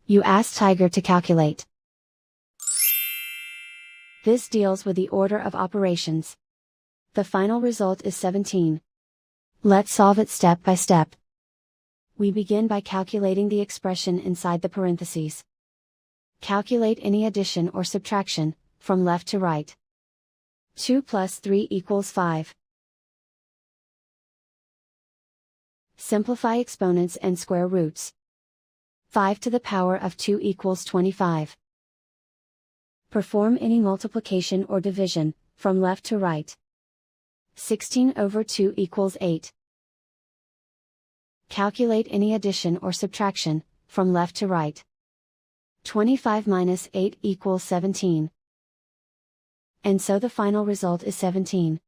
You ask Tiger to calculate. This deals with the order of operations. The final result is 17. Let's solve it step by step. We begin by calculating the expression inside the parentheses. Calculate any addition or subtraction, from left to right. 2 plus 3 equals 5. Simplify exponents and square roots. 5 to the power of 2 equals 25. Perform any multiplication or division, from left to right. 16 over 2 equals 8. Calculate any addition or subtraction, from left to right. 25 minus 8 equals 17. And so the final result is 17.